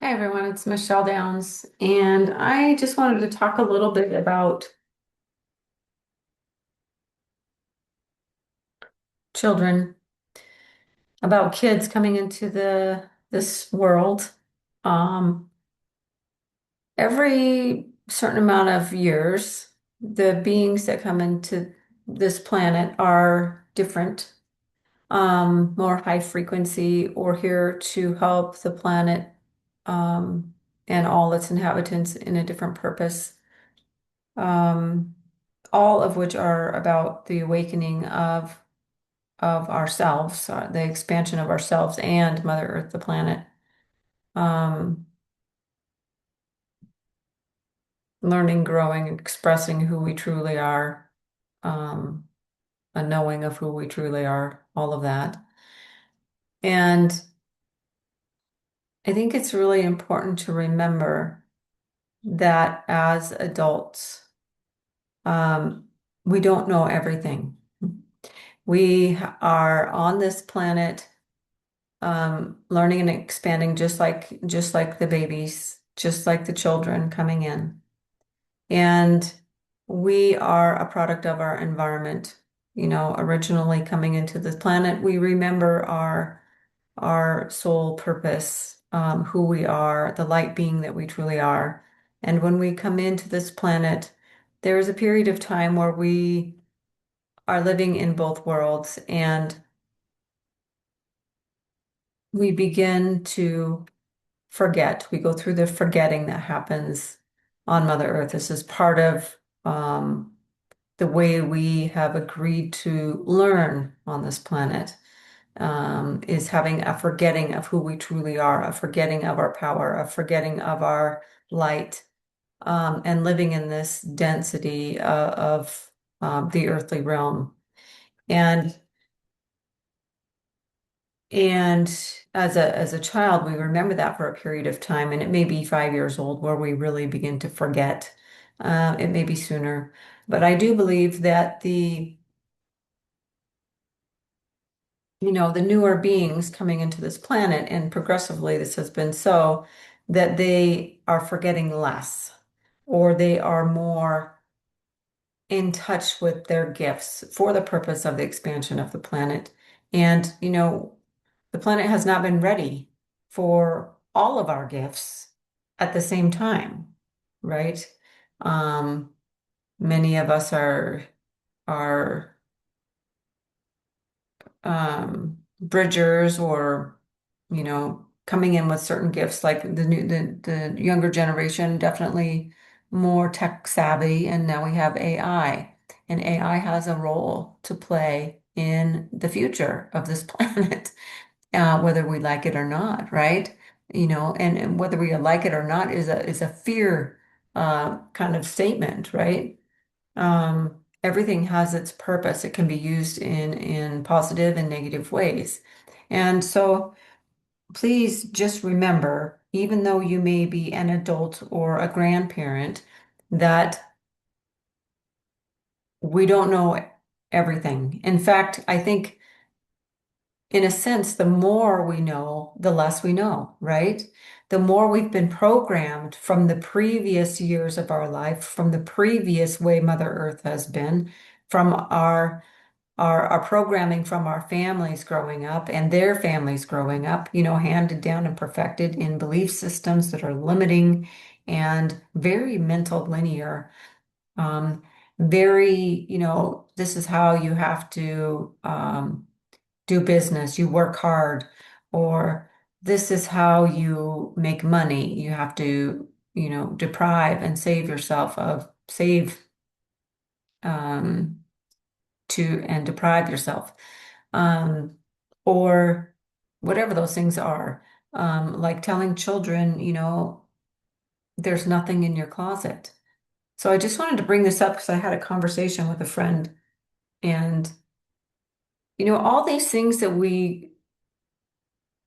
Hi everyone, it's Michelle Downs, and I just wanted to talk a little bit about children, about kids coming into the this world. Um, every certain amount of years, the beings that come into this planet are different, more high frequency, or here to help the planet, um, and all its inhabitants in a different purpose. um, all of which are about the awakening of ourselves, the expansion of ourselves and Mother Earth, the planet. Um, Learning, growing, expressing who we truly are, um, a knowing of who we truly are, all of that. And I think it's really important to remember that as adults, um, we don't know everything. We are on this planet, learning and expanding just like the babies, just like the children coming in. And we are a product of our environment. Originally coming into the planet, we remember our sole purpose, who we are, the light being that we truly are. And when we come into this planet, there is a period of time where we are living in both worlds, and we begin to forget. We go through the forgetting that happens on Mother Earth. This is part of, the way we have agreed to learn on this planet, is having a forgetting of who we truly are, a forgetting of our power, a forgetting of our light, and living in this density of the earthly realm. And And as a child, we remember that for a period of time, and it may be 5 years old where we really begin to forget. It may be sooner, but I do believe that the newer beings coming into this planet, and progressively this has been so, that they are forgetting less, or they are more in touch with their gifts for the purpose of the expansion of the planet. And, the planet has not been ready for all of our gifts at the same time, right? Um, Many of us are bridgers, or coming in with certain gifts, like the younger generation, definitely more tech savvy, and now we have AI, and AI has a role to play in the future of this planet, whether we like it or not, right? And whether we like it or not is a fear, kind of statement, right? Everything has its purpose. It can be used in positive and negative ways. And so please just remember, even though you may be an adult or a grandparent, that we don't know everything. In fact, I think, in a sense, the more we know, the less we know, right? The more we've been programmed from the previous years of our life, from the previous way Mother Earth has been, from our programming from our families growing up and their families growing up, handed down and perfected in belief systems that are limiting and very mental linear. Um, Very, this is how you have to, do business. You work hard, or this is how you make money. You have to, deprive and save yourself of save, um, to and deprive yourself, um, or whatever those things are. Like telling children, there's nothing in your closet. So I just wanted to bring this up because I had a conversation with a friend, and all these things that we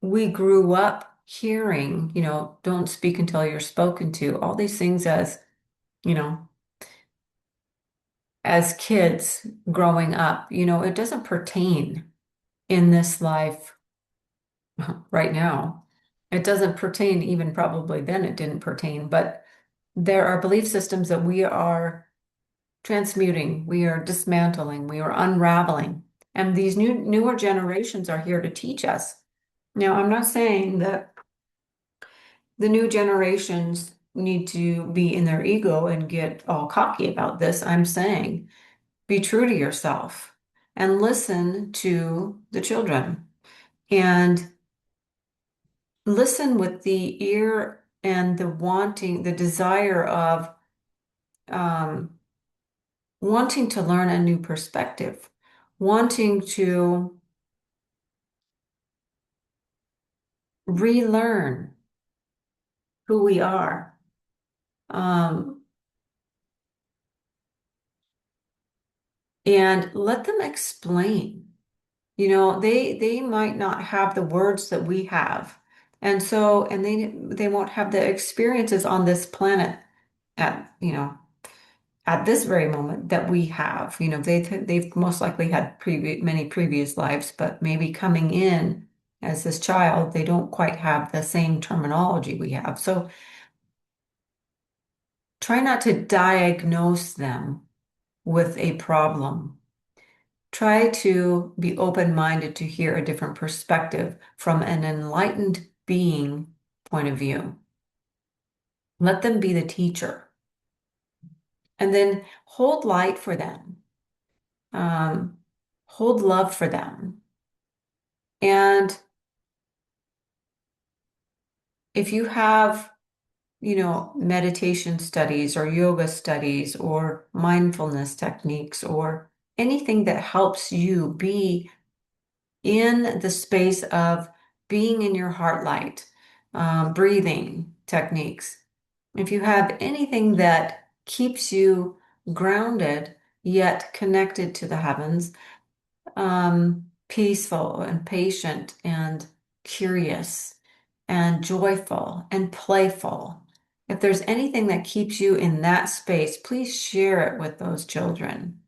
grew up hearing, don't speak until you're spoken to, all these things you know, as kids growing up, it doesn't pertain in this life right now. It doesn't pertain, even probably then it didn't pertain, but there are belief systems that we are transmuting, we are dismantling, we are unraveling. And these newer generations are here to teach us. Now, I'm not saying that the new generations need to be in their ego and get all cocky about this. I'm saying be true to yourself and listen to the children and listen with the ear and the wanting, the desire of um, wanting to learn a new perspective, wanting to relearn who we are. Um, and let them explain. You know, they might not have the words that we have. And so, and they won't have the experiences on this planet at, at this very moment that we have. You know, they've most likely had many previous lives, but maybe coming in as this child, they don't quite have the same terminology we have. So try not to diagnose them with a problem. Try to be open-minded to hear a different perspective from an enlightened being point of view. Let them be the teacher. And then hold light for them. Um, hold love for them. And if you have, meditation studies or yoga studies or mindfulness techniques or anything that helps you be in the space of being in your heart light, breathing techniques. If you have anything that keeps you grounded yet connected to the heavens, peaceful and patient and curious and joyful and playful. If there's anything that keeps you in that space, please share it with those children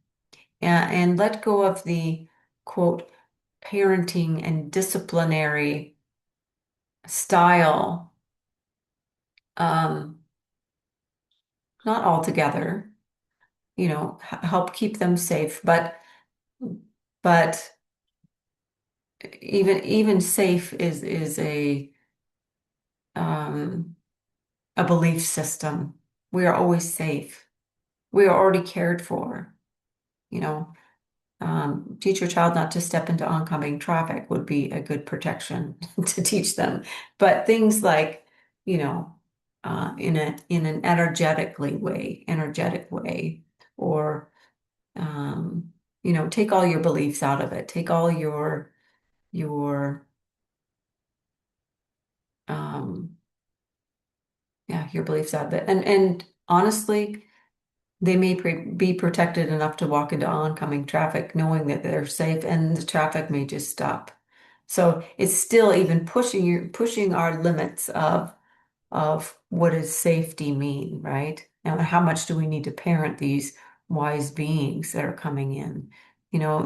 and let go of the quote parenting and disciplinary style, um, not altogether, help keep them safe, but even safe is um, a belief system. We are always safe. We are already cared for. You know, teach your child not to step into oncoming traffic would be a good protection to teach them. But things like, you know, in an energetic way, or take all your beliefs out of it. Take all your um, yeah, your beliefs out of it. And honestly, they may be protected enough to walk into oncoming traffic knowing that they're safe and the traffic may just stop. So it's still even pushing our limits of what does safety mean, right? And how much do we need to parent these wise beings that are coming in?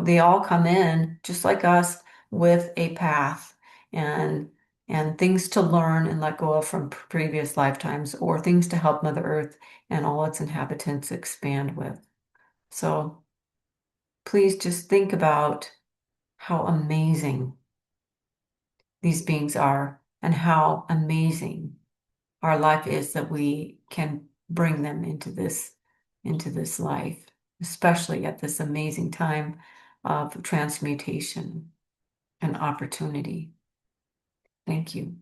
They all come in just like us with a path and and things to learn and let go of from previous lifetimes, or things to help Mother Earth and all its inhabitants expand with. So please just think about how amazing these beings are and how amazing our life is that we can bring them into this life, especially at this amazing time of transmutation and opportunity. Thank you.